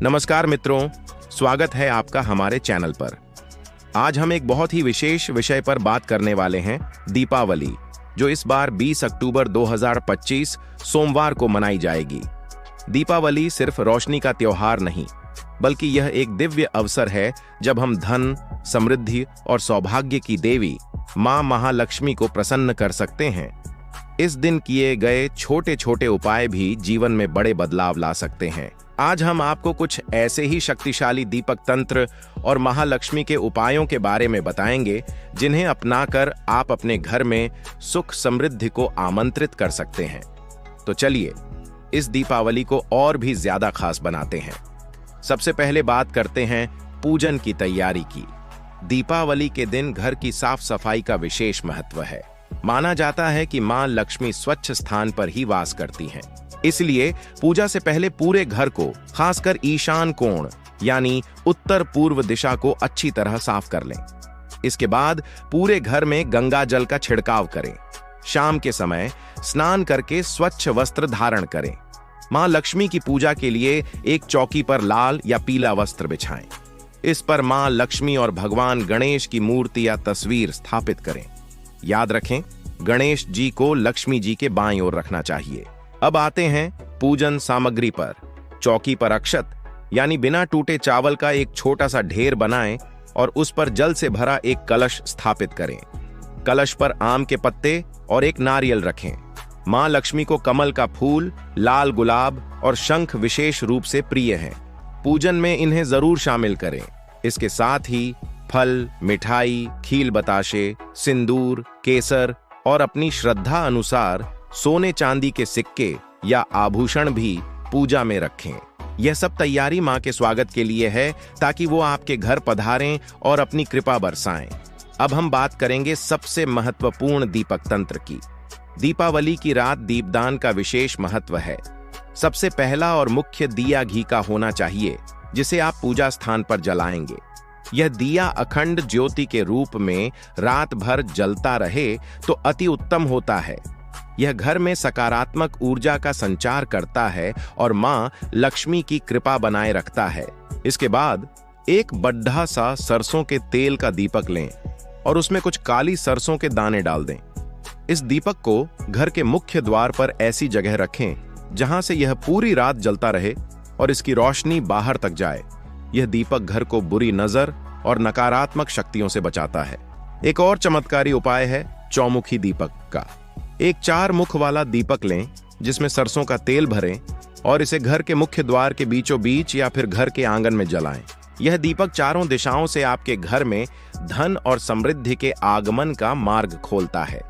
नमस्कार मित्रों, स्वागत है आपका हमारे चैनल पर। आज हम एक बहुत ही विशेष विषय पर बात करने वाले हैं, दीपावली, जो इस बार 20 अक्टूबर 2025 सोमवार को मनाई जाएगी। दीपावली सिर्फ रोशनी का त्योहार नहीं, बल्कि यह एक दिव्य अवसर है जब हम धन, समृद्धि और सौभाग्य की देवी मां महालक्ष्मी को प्रसन्न कर सकते हैं। इस दिन किए गए छोटे छोटे उपाय भी जीवन में बड़े बदलाव ला सकते हैं। आज हम आपको कुछ ऐसे ही शक्तिशाली दीपक तंत्र और महालक्ष्मी के उपायों के बारे में बताएंगे, जिन्हें अपनाकर आप अपने घर में सुख समृद्धि को आमंत्रित कर सकते हैं। तो चलिए इस दीपावली को और भी ज्यादा खास बनाते हैं। सबसे पहले बात करते हैं पूजन की तैयारी की। दीपावली के दिन घर की साफ सफाई का विशेष महत्व है। माना जाता है कि मां लक्ष्मी स्वच्छ स्थान पर ही वास करती हैं। इसलिए पूजा से पहले पूरे घर को, खासकर ईशान कोण यानी उत्तर पूर्व दिशा को अच्छी तरह साफ कर लें। इसके बाद पूरे घर में गंगा जल का छिड़काव करें। शाम के समय स्नान करके स्वच्छ वस्त्र धारण करें। मां लक्ष्मी की पूजा के लिए एक चौकी पर लाल या पीला वस्त्र बिछाएं। इस पर मां लक्ष्मी और भगवान गणेश की मूर्ति या तस्वीर स्थापित करें। याद रखें, गणेश जी को लक्ष्मी जी के बाईं ओर रखना चाहिए। अब आते हैं पूजन सामग्री पर। चौकी पर अक्षत यानी बिना टूटे चावल का एक छोटा सा ढेर बनाएं और उस पर जल से भरा एक कलश स्थापित करें। कलश पर आम के पत्ते और एक नारियल रखें। मां लक्ष्मी को कमल का फूल, लाल गुलाब और शंख विशेष रूप से प्रिय हैं। पूजन में इन्हें जरूर शामिल करें। इसके साथ ही फल, मिठाई, खील बताशे, सिंदूर, केसर और अपनी श्रद्धा अनुसार सोने चांदी के सिक्के या आभूषण भी पूजा में रखें। यह सब तैयारी मां के स्वागत के लिए है, ताकि वो आपके घर पधारें और अपनी कृपा बरसाएं। अब हम बात करेंगे सबसे महत्वपूर्ण दीपक तंत्र की। दीपावली की रात दीपदान का विशेष महत्व है। सबसे पहला और मुख्य दिया घी का होना चाहिए, जिसे आप पूजा स्थान पर जलाएंगे। यह दिया अखंड ज्योति के रूप में रात भर जलता रहे तो अति उत्तम होता है। यह घर में सकारात्मक ऊर्जा का संचार करता है और मां लक्ष्मी की कृपा बनाए रखता है। इसके बाद एक बड्ढा सा सरसों के तेल का दीपक लें और उसमें कुछ काली सरसों के दाने डाल दें। इस दीपक को घर के मुख्य द्वार पर ऐसी जगह रखें जहां से यह पूरी रात जलता रहे और इसकी रोशनी बाहर तक जाए। यह दीपक घर को बुरी नजर और नकारात्मक शक्तियों से बचाता है। एक और चमत्कारी उपाय है चौमुखी दीपक का। एक 4 मुख वाला दीपक लें, जिसमें सरसों का तेल भरें और इसे घर के मुख्य द्वार के बीचों बीच या फिर घर के आंगन में जलाएं। यह दीपक चारों दिशाओं से आपके घर में धन और समृद्धि के आगमन का मार्ग खोलता है।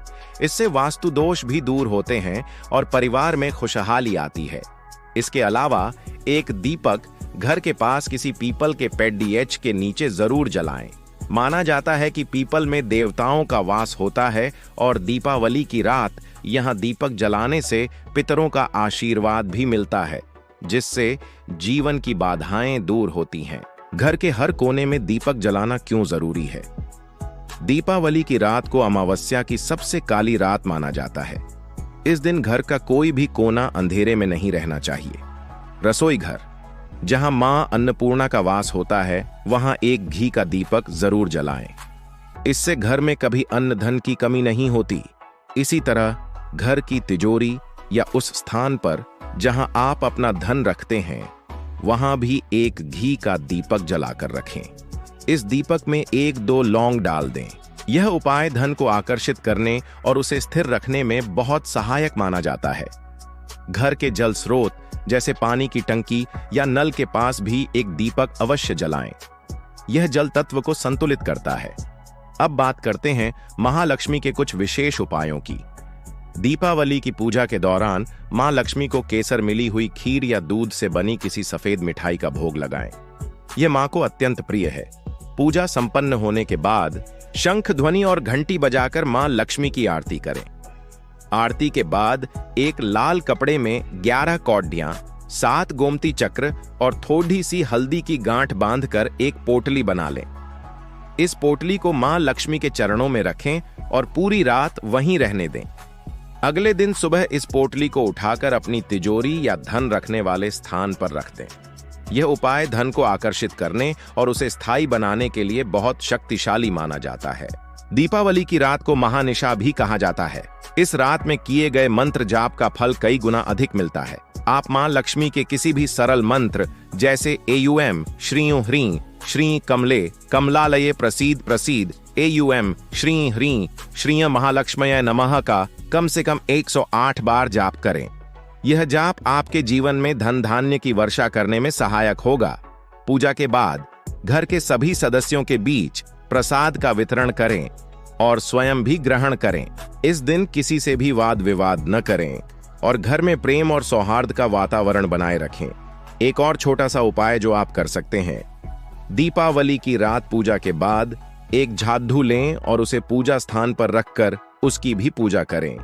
इससे वास्तु दोष भी दूर होते हैं और परिवार में खुशहाली आती है। इसके अलावा एक दीपक घर के पास किसी पीपल के पेड़ के नीचे जरूर जलाएं। माना जाता है कि पीपल में देवताओं का वास होता है और दीपावली की रात यहां दीपक जलाने से पितरों का आशीर्वाद भी मिलता है, जिससे जीवन की बाधाएं दूर होती हैं। घर के हर कोने में दीपक जलाना क्यों जरूरी है? दीपावली की रात को अमावस्या की सबसे काली रात माना जाता है। इस दिन घर का कोई भी कोना अंधेरे में नहीं रहना चाहिए। रसोई घर, जहां मां अन्नपूर्णा का वास होता है, वहां एक घी का दीपक जरूर जलाएं। इससे घर में कभी अन्न धन की कमी नहीं होती। इसी तरह घर की तिजोरी या उस स्थान पर जहां आप अपना धन रखते हैं, वहां भी एक घी का दीपक जलाकर रखें। इस दीपक में 1-2 लौंग डाल दें। यह उपाय धन को आकर्षित करने और उसे स्थिर रखने में बहुत सहायक माना जाता है। घर के जल स्रोत जैसे पानी की टंकी या नल के पास भी एक दीपक अवश्य जलाएं। यह जल तत्व को संतुलित करता है। अब बात करते हैं महालक्ष्मी के कुछ विशेष उपायों की। दीपावली की पूजा के दौरान मां लक्ष्मी को केसर मिली हुई खीर या दूध से बनी किसी सफेद मिठाई का भोग लगाएं। यह मां को अत्यंत प्रिय है। पूजा संपन्न होने के बाद शंख ध्वनि और घंटी बजाकर मां लक्ष्मी की आरती करें। आरती के बाद एक लाल कपड़े में 11 कौडियां, 7 गोमती चक्र और थोड़ी सी हल्दी की गांठ बांधकर एक पोटली बना लें। इस पोटली को मां लक्ष्मी के चरणों में रखें और पूरी रात वहीं रहने दें। अगले दिन सुबह इस पोटली को उठाकर अपनी तिजोरी या धन रखने वाले स्थान पर रख दें। यह उपाय धन को आकर्षित करने और उसे स्थायी बनाने के लिए बहुत शक्तिशाली माना जाता है। दीपावली की रात को महानिशा भी कहा जाता है। इस रात में किए गए मंत्र जाप का फल कई गुना अधिक मिलता है। आप मां लक्ष्मी के किसी भी सरल मंत्र जैसे एयूएम श्रीं ह्रीं श्री कमले कमलालये प्रसीद प्रसीद एयूएम श्रीं ह्रीं श्रीय महालक्ष्मये नमः का कम से कम 108 बार जाप करें। यह जाप आपके जीवन में धन धान्य की वर्षा करने में सहायक होगा। पूजा के बाद घर के सभी सदस्यों के बीच प्रसाद का वितरण करें और स्वयं भी ग्रहण करें। इस दिन किसी से भी वाद विवाद न करें और घर में प्रेम और सौहार्द का वातावरण बनाए रखें। एक और छोटा सा उपाय जो आप कर सकते हैं, दीपावली की रात पूजा के बाद एक झाड़ू लें और उसे पूजा स्थान पर रखकर उसकी भी पूजा करें।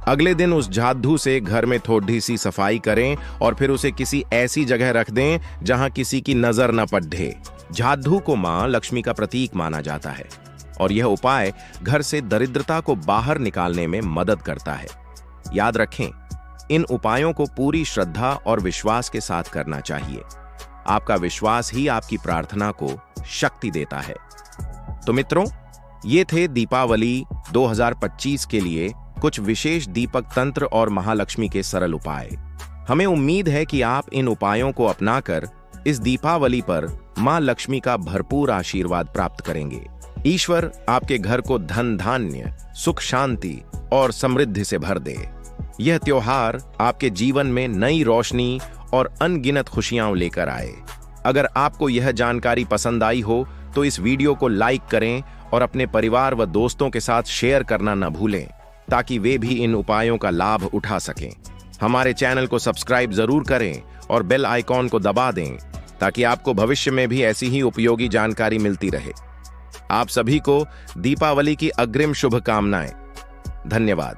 अगले दिन उस झाड़ू से घर में थोड़ी सी सफाई करें और फिर उसे किसी ऐसी जगह रख दें जहां किसी की नजर न पड़े। झाड़ू को मां लक्ष्मी का प्रतीक माना जाता है और यह उपाय घर से दरिद्रता को बाहर निकालने में मदद करता है। याद रखें, इन उपायों को पूरी श्रद्धा और विश्वास के साथ करना चाहिए। आपका विश्वास ही आपकी प्रार्थना को शक्ति देता है। तो मित्रों, ये थे दीपावली 2025 के लिए कुछ विशेष दीपक तंत्र और महालक्ष्मी के सरल उपाय। हमें उम्मीद है कि आप इन उपायों को अपनाकर इस दीपावली पर मां लक्ष्मी का भरपूर आशीर्वाद प्राप्त करेंगे। ईश्वर आपके घर को धन धान्य, सुख शांति और समृद्धि से भर दे। यह त्योहार आपके जीवन में नई रोशनी और अनगिनत खुशियां लेकर आए। अगर आपको यह जानकारी पसंद आई हो तो इस वीडियो को लाइक करें और अपने परिवार व दोस्तों के साथ शेयर करना न भूलें ताकि वे भी इन उपायों का लाभ उठा सकें। हमारे चैनल को सब्सक्राइब जरूर करें और बेल आइकॉन को दबा दें ताकि आपको भविष्य में भी ऐसी ही उपयोगी जानकारी मिलती रहे। आप सभी को दीपावली की अग्रिम शुभकामनाएं। धन्यवाद।